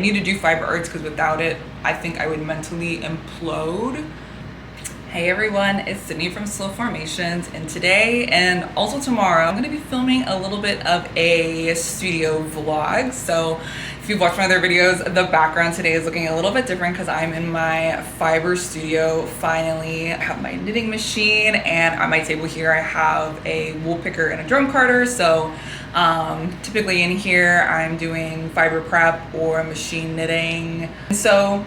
need to do fiber arts because without it, I think I would mentally implode. Hey everyone, it's Sydney from Slow Formations, and today and also tomorrow I'm going to be filming a little bit of a studio vlog. So if you've watched my other videos, the background today is looking a little bit different because I'm in my fiber studio finally. I have my knitting machine, and on my table here I have a wool picker and a drum carder. So typically in here I'm doing fiber prep or machine knitting. So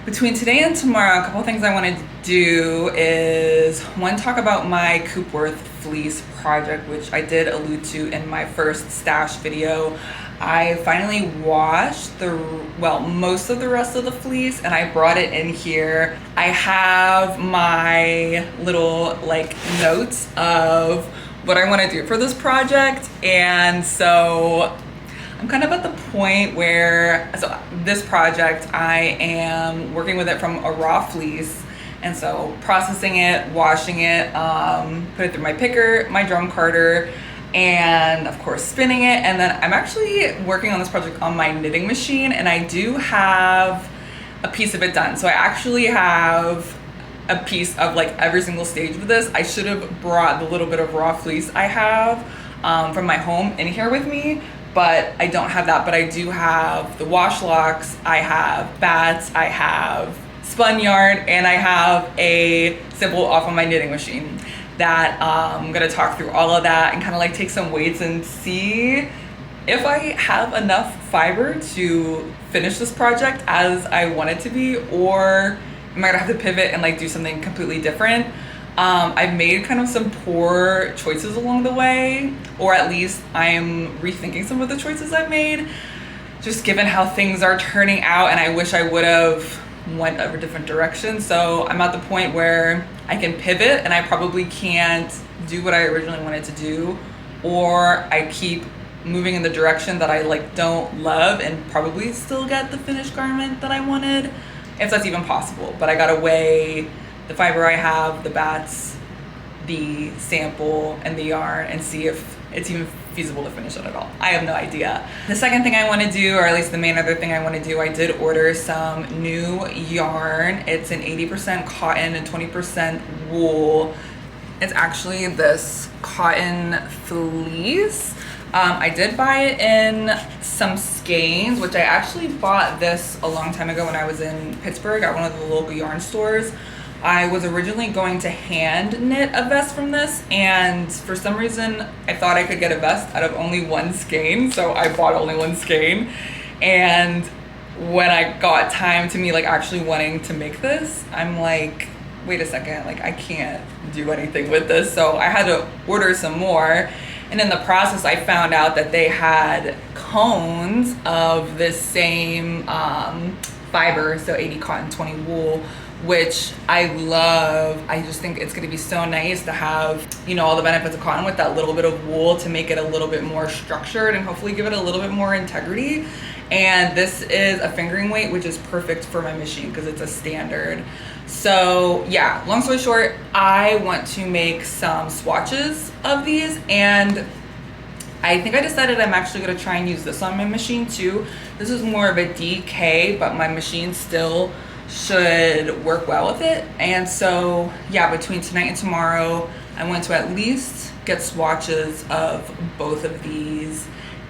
between today and tomorrow, a couple of things I want to do is, one, talk about my coopworth fleece project, which I did allude to in my first stash video. I finally washed most of the rest of the fleece, and I brought it in here. I have my little notes of what I want to do for this project, and so I'm kind of at the point where, so this project, I am working with it from a raw fleece, and so processing it, washing it, put it through my picker, my drum carder, and of course spinning it. And then I'm actually working on this project on my knitting machine, and I do have a piece of it done. So I actually have a piece of every single stage of this. I should have brought the little bit of raw fleece I have from my home in here with me, but I don't have that. But I do have the wash locks, I have bats, I have spun yarn, and I have a sample off of my knitting machine that I'm gonna talk through all of that and kind of take some weights and see if I have enough fiber to finish this project as I want it to be, or am I gonna have to pivot and do something completely different. I've made kind of some poor choices along the way, or at least I'm rethinking some of the choices I've made, just given how things are turning out, and I wish I would have went a different direction. So I'm at the point where I can pivot, and I probably can't do what I originally wanted to do, or I keep moving in the direction that I don't love and probably still get the finished garment that I wanted, if that's even possible. But I gotta weigh the fiber I have, the bats, the sample, and the yarn, and see if it's even feasible to finish it at all. I have no idea. The second thing I want to do, or at least the main other thing I want to do, I did order some new yarn. It's an 80% cotton and 20% wool. It's actually this cotton fleece. I did buy it in some skeins, which I actually bought this a long time ago when I was in Pittsburgh at one of the local yarn stores. I was originally going to hand knit a vest from this, and for some reason I thought I could get a vest out of only one skein, so I bought only one skein. And when I got time to me actually wanting to make this, I'm wait a second, I can't do anything with this. So I had to order some more, and in the process I found out that they had cones of this same fiber, so 80 cotton, 20 wool, which I love. I just think it's going to be so nice to have, all the benefits of cotton with that little bit of wool to make it a little bit more structured and hopefully give it a little bit more integrity. And this is a fingering weight, which is perfect for my machine because it's a standard. So yeah, long story short, I want to make some swatches of these, and I think I decided I'm actually going to try and use this on my machine too. This is more of a DK, but my machine still should work well with it. And so yeah, between tonight and tomorrow I want to at least get swatches of both of these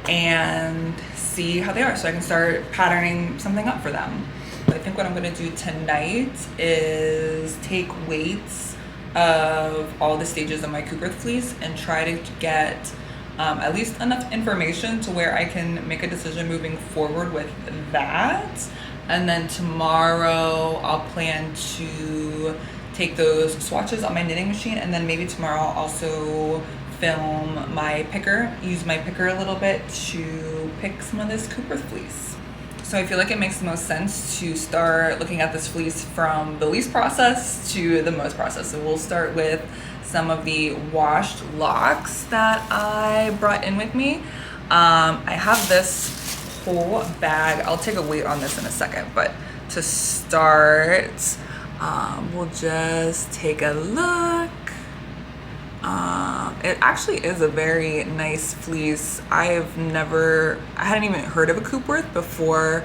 and see how they are, so I can start patterning something up for them. I think what I'm going to do tonight is take weights of all the stages of my coopworth fleece and try to get at least enough information to where I can make a decision moving forward with that. And then tomorrow I'll plan to take those swatches on my knitting machine, and then maybe tomorrow I'll also film my picker, use my picker a little bit to pick some of this coopworth fleece. So I feel like it makes the most sense to start looking at this fleece from the least process to the most process. So we'll start with some of the washed locks that I brought in with me. I have this whole bag. I'll take a weight on this in a second, but to start, we'll just take a look. It actually is a very nice fleece. I hadn't even heard of a coopworth before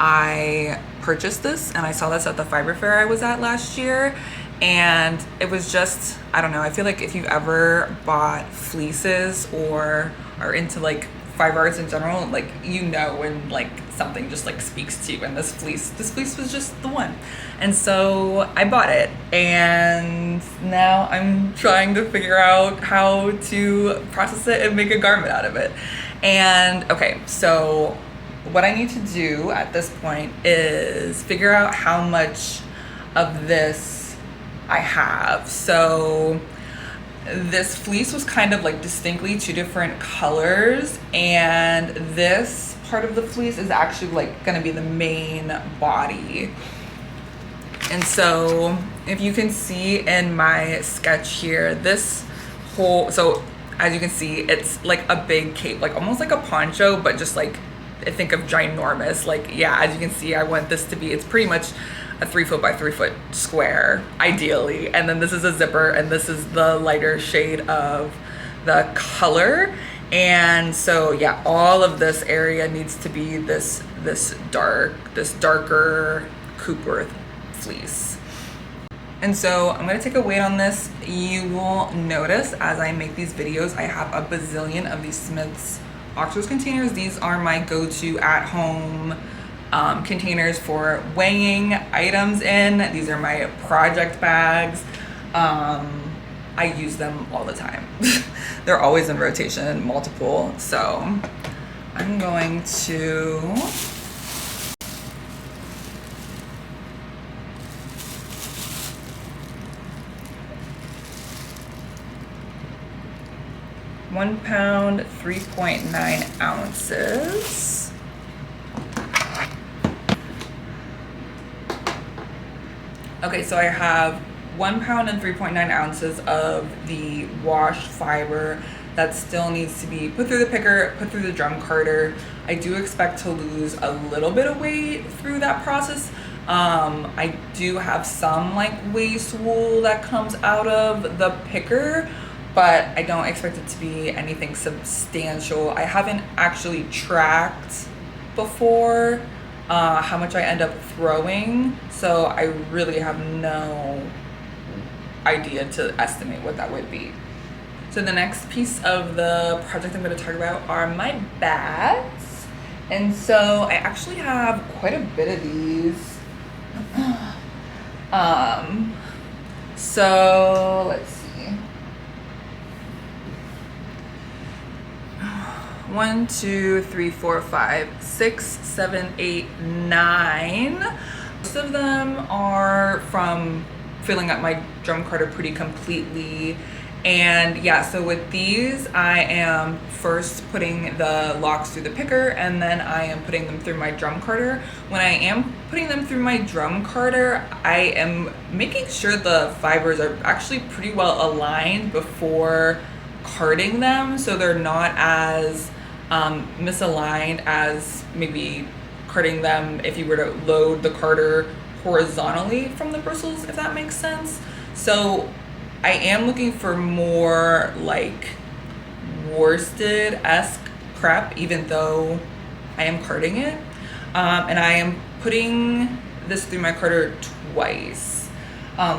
I purchased this, and I saw this at the fiber fair I was at last year, and it was just, I don't know, I feel like if you've ever bought fleeces or are into like fiber arts in general, like, you know, when like something just like speaks to you, and this fleece was just the one. And so I bought it, and now I'm trying to figure out how to process it and make a garment out of it. And okay, so what I need to do at this point is figure out how much of this I have. So this fleece was kind of like distinctly two different colors, and this part of the fleece is actually like gonna be the main body. And so if you can see in my sketch here, this whole, so as you can see, it's like a big cape, like almost like a poncho, but just like, I think of ginormous. Like, yeah, as you can see, I want this to be, it's pretty much a 3 foot by 3 foot square, ideally. And then this is a zipper, and this is the lighter shade of the color. And so yeah, all of this area needs to be this darker coopworth fleece. And so I'm gonna take a weight on this. You will notice as I make these videos, I have a bazillion of these Smith's Oxford containers. These are my go-to at-home containers for weighing items in. These are my project bags. I use them all the time. They're always in rotation, multiple. So I'm going to £1 pound, 3.9 ounces. Okay, so I have 1 pound and 3.9 ounces of the washed fiber that still needs to be put through the picker, put through the drum carter. I do expect to lose a little bit of weight through that process. I do have some like waste wool that comes out of the picker, but I don't expect it to be anything substantial. I haven't actually tracked before how much I end up throwing, so I really have no idea to estimate what that would be. So the next piece of the project I'm going to talk about are my bags. And so I actually have quite a bit of these. So let's see. 1, 2, 3, 4, 5, 6, 7, 8, 9. Most of them are from filling up my drum carter pretty completely. And yeah, so with these, I am first putting the locks through the picker, and then I am putting them through my drum carter. When I am putting them through my drum carter, I am making sure the fibers are actually pretty well aligned before carding them, so they're not as misaligned as maybe carding them if you were to load the carter horizontally from the bristles, if that makes sense. So I am looking for more like worsted-esque prep, even though I am carding it. And I am putting this through my carter twice,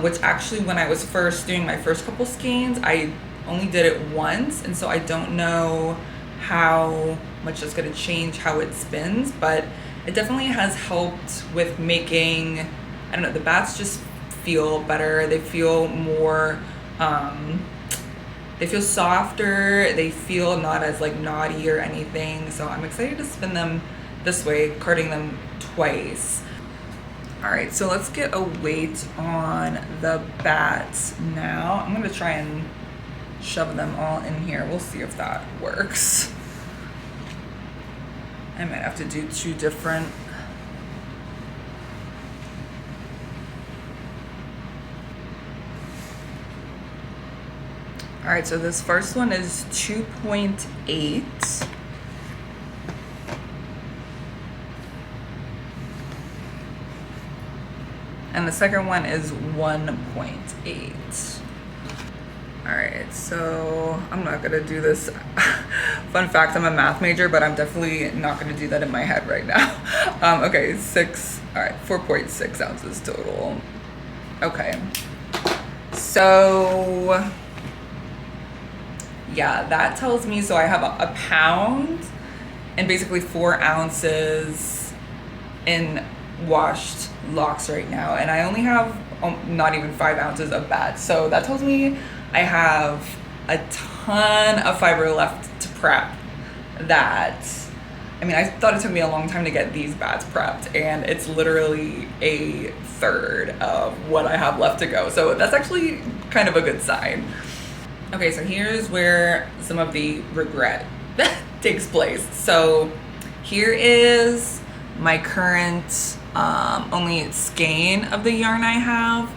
which actually when I was first doing my first couple skeins, I only did it once, and so I don't know how much it's going to change how it spins, but it definitely has helped with making, I don't know, the bats just feel better. They feel more, they feel softer. They feel not as like knotty or anything. So I'm excited to spin them this way, carding them twice. All right, so let's get a weight on the bats now. I'm gonna try and shove them all in here. We'll see if that works. I might have to do two different. All right, so this first one is 2.8. And the second one is 1.8. All right, so I'm not gonna do this Fun fact, I'm a math major, but I'm definitely not gonna do that in my head right now. Okay, 4.6 ounces total. Okay, so yeah, that tells me, so I have a pound and basically 4 ounces in washed locks right now, and I only have not even 5 ounces of bats. So that tells me I have a ton of fiber left to prep. That, I mean, I thought it took me a long time to get these bats prepped, and it's literally a third of what I have left to go. So that's actually kind of a good sign. Okay, so here's where some of the regret takes place. So here is my current only skein of the yarn I have.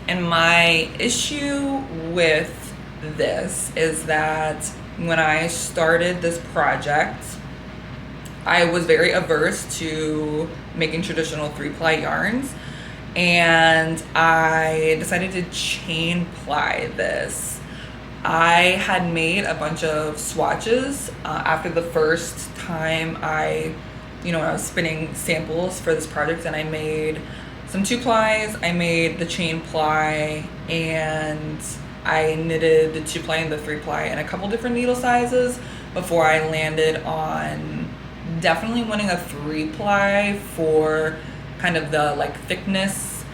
And my issue with this is that when I started this project, I was very averse to making traditional 3-ply yarns, and I decided to chain ply this. I had made a bunch of swatches after the first time when I was spinning samples for this project, and I made some 2-plies, I made the chain ply, and I knitted the 2-ply and the 3-ply in a couple different needle sizes before I landed on definitely wanting a 3-ply for kind of the like thickness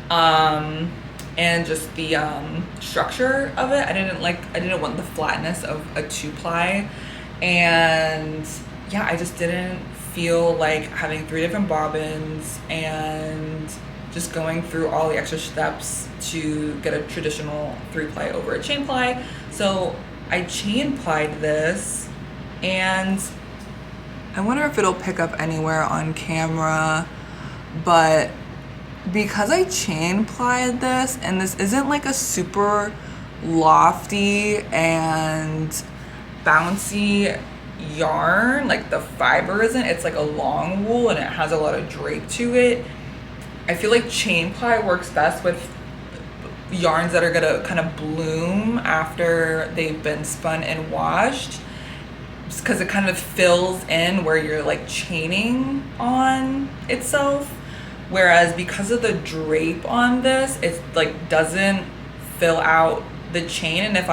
and just the structure of it. I didn't want the flatness of a 2-ply, and yeah, I just didn't feel like having 3 different bobbins and just going through all the extra steps to get a traditional 3-ply over a chain ply. So I chain plied this, and I wonder if it'll pick up anywhere on camera, but because I chain plied this, and this isn't like a super lofty and bouncy yarn, like the fiber isn't, it's like a long wool and it has a lot of drape to it. I feel like chain ply works best with yarns that are gonna kind of bloom after they've been spun and washed, just because it kind of fills in where you're like chaining on itself. Whereas because of the drape on this, it like doesn't fill out the chain. And if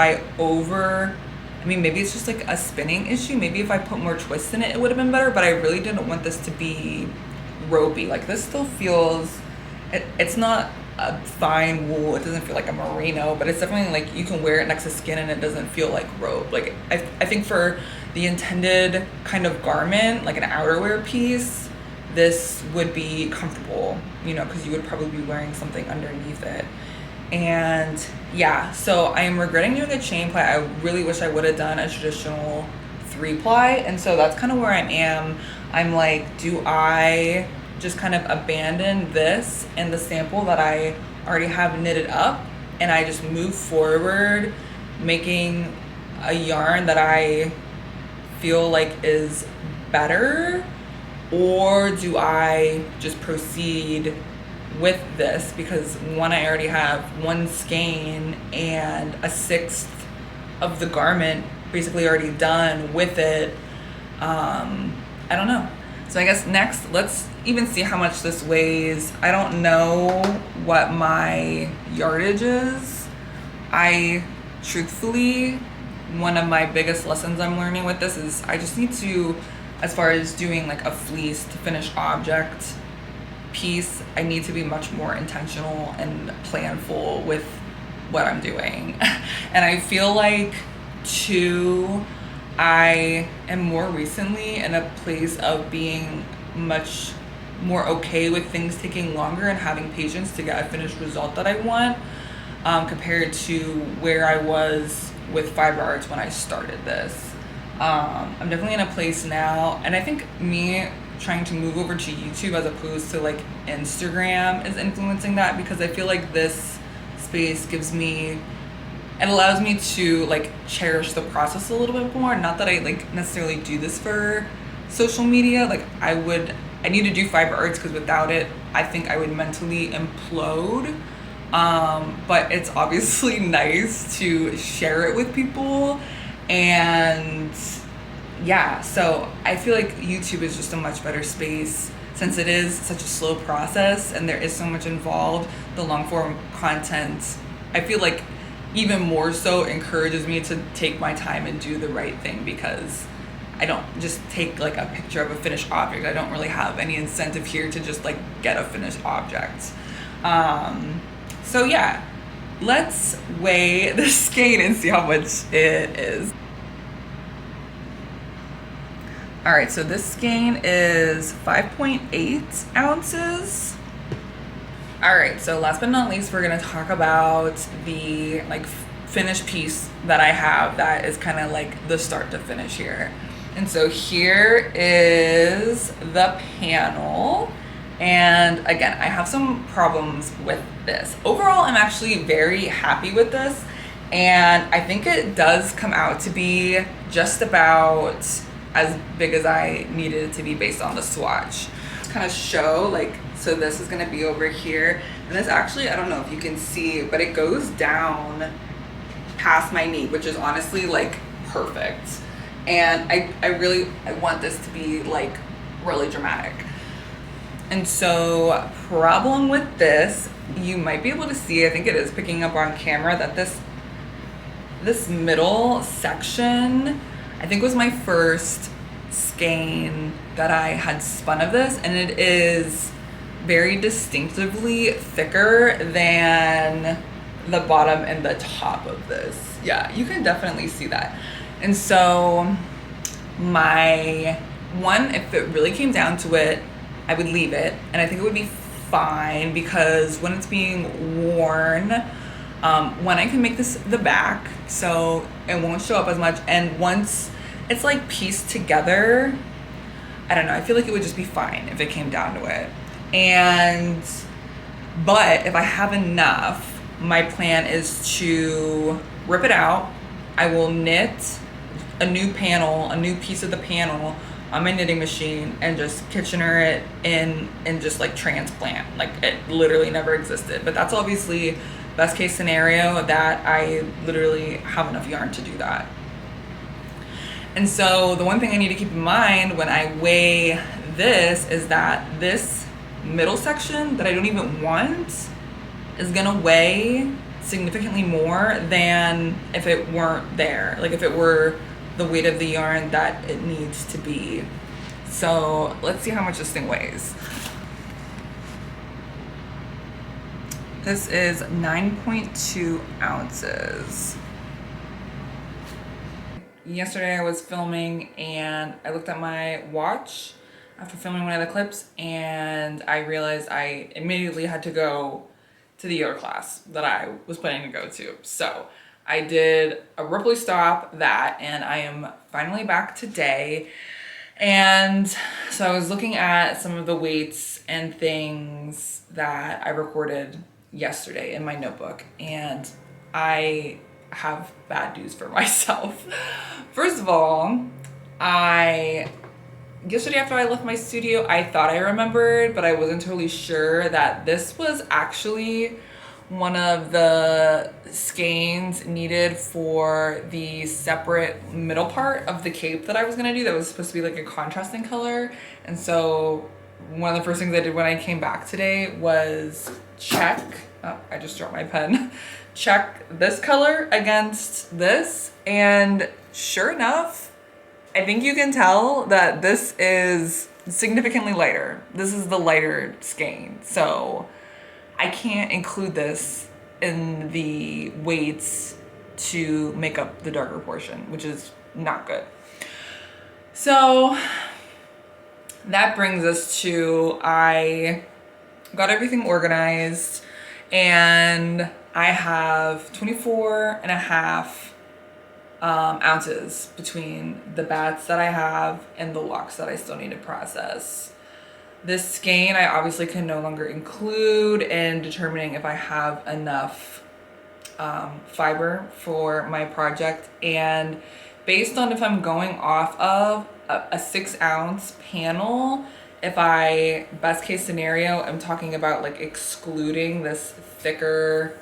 maybe it's just like a spinning issue. Maybe if I put more twists in it, it would have been better, but I really didn't want this to be ropey. Like this still feels, it's not a fine wool. It doesn't feel like a merino, but it's definitely like you can wear it next to skin and it doesn't feel like rope. Like I think for the intended kind of garment, like an outerwear piece, this would be comfortable, because you would probably be wearing something underneath it. And yeah, so I am regretting doing a chain ply. I really wish I would have done a traditional 3-ply. And so that's kind of where I am. I'm like, do I just kind of abandon this and the sample that I already have knitted up, and I just move forward making a yarn that I feel like is better? Or do I just proceed with this? Because one, I already have one skein and a sixth of the garment basically already done with it. I don't know. So I guess next, let's even see how much this weighs. I don't know what my yardage is. Truthfully, one of my biggest lessons I'm learning with this is I just need to, as far as doing like a fleece to finished object piece, I need to be much more intentional and planful with what I'm doing. And I feel like too, I am more recently in a place of being much more okay with things taking longer and having patience to get a finished result that I want, compared to where I was with fiber arts when I started this. I'm definitely in a place now, and I think me trying to move over to YouTube as opposed to like Instagram is influencing that, because I feel like this space it allows me to like cherish the process a little bit more. Not that I like necessarily do this for social media. Like I need to do fiber arts because without it, I think I would mentally implode. But it's obviously nice to share it with people, and yeah, so I feel like YouTube is just a much better space since it is such a slow process and there is so much involved. The long form content, I feel like even more so encourages me to take my time and do the right thing because I don't just take like a picture of a finished object. I don't really have any incentive here to just like get a finished object. So yeah, let's weigh the skein and see how much it is. All right, so this skein is 5.8 ounces. All right, so last but not least, we're gonna talk about the like finished piece that I have that is kind of like the start to finish here. And so here is the panel. And again, I have some problems with this. Overall, I'm actually very happy with this. And I think it does come out to be just about as big as I needed it to be based on the swatch. Kind of show like, so this is gonna be over here. And this actually, I don't know if you can see, but it goes down past my knee, which is honestly like perfect. And I want this to be like really dramatic. And so problem with this, you might be able to see, I think it is picking up on camera that this middle section, I think was my first skein that I had spun of this, and it is very distinctively thicker than the bottom and the top of this. Yeah, you can definitely see that. And so my one, if it really came down to it, I would leave it, and I think it would be fine because when it's being worn, when I can make this the back, so it won't show up as much, and once it's like pieced together, I don't know, I feel like it would just be fine if it came down to it. But if I have enough, my plan is to rip it out. I will knit a new panel, a new piece of the panel on my knitting machine and just Kitchener it in and just like transplant. Like it literally never existed. But that's obviously best case scenario that I literally have enough yarn to do that. And so the one thing I need to keep in mind when I weigh this is that this middle section that I don't even want is gonna weigh significantly more than if it weren't there. Like if it were the weight of the yarn that it needs to be. So let's see how much this thing weighs. This is 9.2 ounces. Yesterday I was filming and I looked at my watch after filming one of the clips and I realized I immediately had to go to the yoga class that I was planning to go to. So I did abruptly stop that and I am finally back today. And so I was looking at some of the weights and things that I recorded yesterday in my notebook, and I have bad news for myself. First of all, yesterday after I left my studio, I thought I remembered, but I wasn't totally sure that this was actually one of the skeins needed for the separate middle part of the cape that I was gonna do that was supposed to be like a contrasting color. And so one of the first things I did when I came back today was check, oh, I just dropped my pen, check this color against this, and sure enough, I think you can tell that this is significantly lighter. This is the lighter skein. So I can't include this in the weights to make up the darker portion, which is not good. So that brings us to, I got everything organized and I have 24.5 ounces between the bats that I have and the locks that I still need to process. This skein I obviously can no longer include in determining if I have enough fiber for my project, and based on if I'm going off of a 6-ounce panel, if I, best case scenario, I'm talking about like excluding this thicker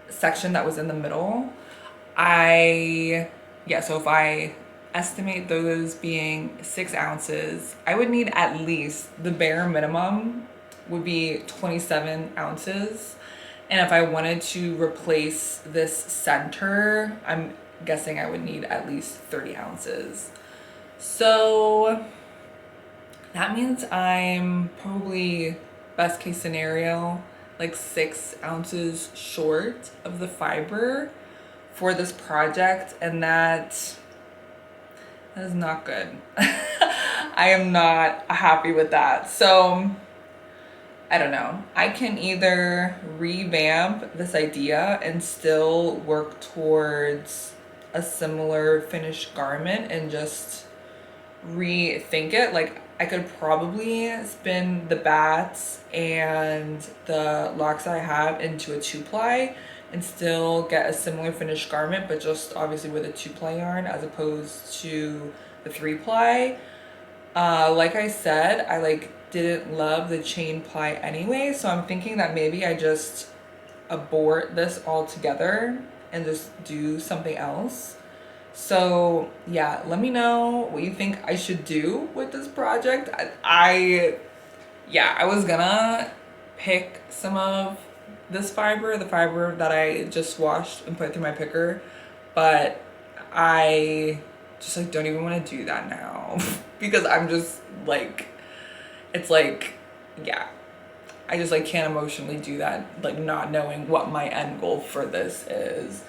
section that was in the middle, so if I estimate those being 6 ounces. I would need at least, the bare minimum would be 27 ounces. And if I wanted to replace this center, I'm guessing I would need at least 30 ounces. So that means I'm probably, best case scenario, like 6 ounces short of the fiber for this project, and that is not good. I am not happy with that. So I don't know. I can either revamp this idea and still work towards a similar finished garment and just rethink it. Like, I could probably spin the bats and the locks I have into a 2-ply and still get a similar finished garment, but just obviously with a 2-ply yarn as opposed to the 3-ply. Like I said, I didn't love the chain ply anyway, so I'm thinking that maybe I just abort this altogether and just do something else. So yeah, let me know what you think I should do with this project. I was gonna pick some of this fiber, the fiber that I just washed and put through my picker, but I just don't even want to do that now because I'm just it's I just can't emotionally do that, not knowing what my end goal for this is.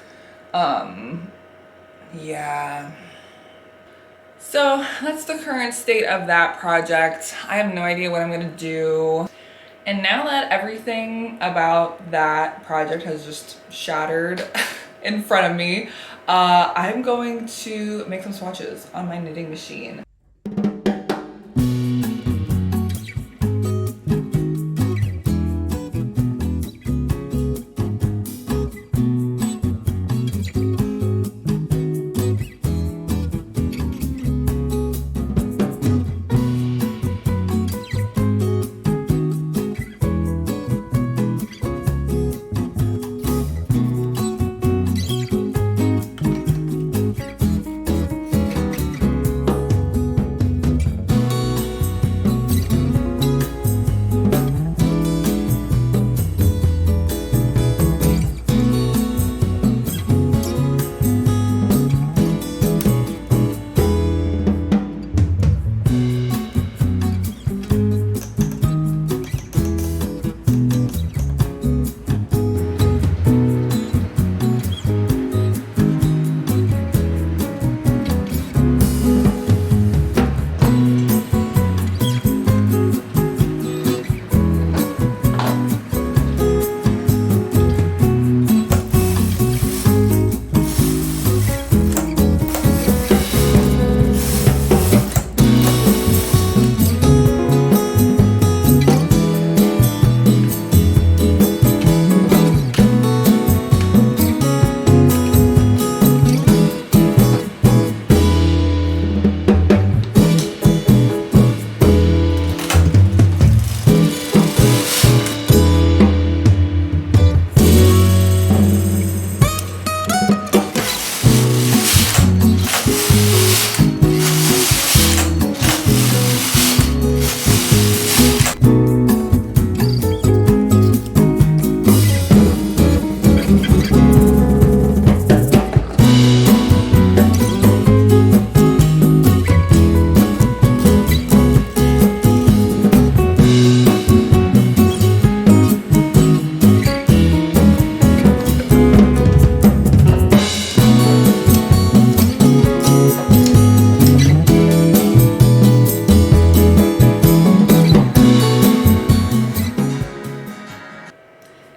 Yeah. So that's the current state of that project. I have no idea what I'm gonna do. And now that everything about that project has just shattered in front of me, I'm going to make some swatches on my knitting machine.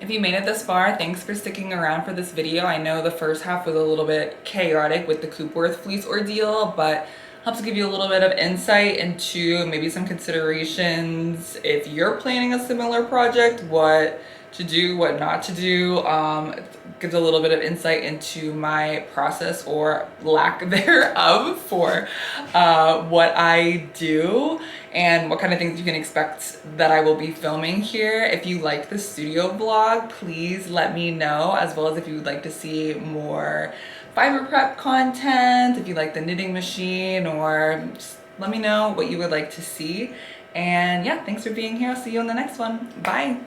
If you made it this far, thanks for sticking around for this video. I know the first half was a little bit chaotic with the coopworth fleece ordeal, but helps give you a little bit of insight into maybe some considerations if you're planning a similar project, what to do, what not to do. Gives a little bit of insight into my process or lack thereof for what I do and what kind of things you can expect that I will be filming here. If you like the studio vlog, please let me know, as well as if you would like to see more fiber prep content, if you like the knitting machine, or just let me know what you would like to see. And yeah, thanks for being here. I'll see you on the next one. Bye.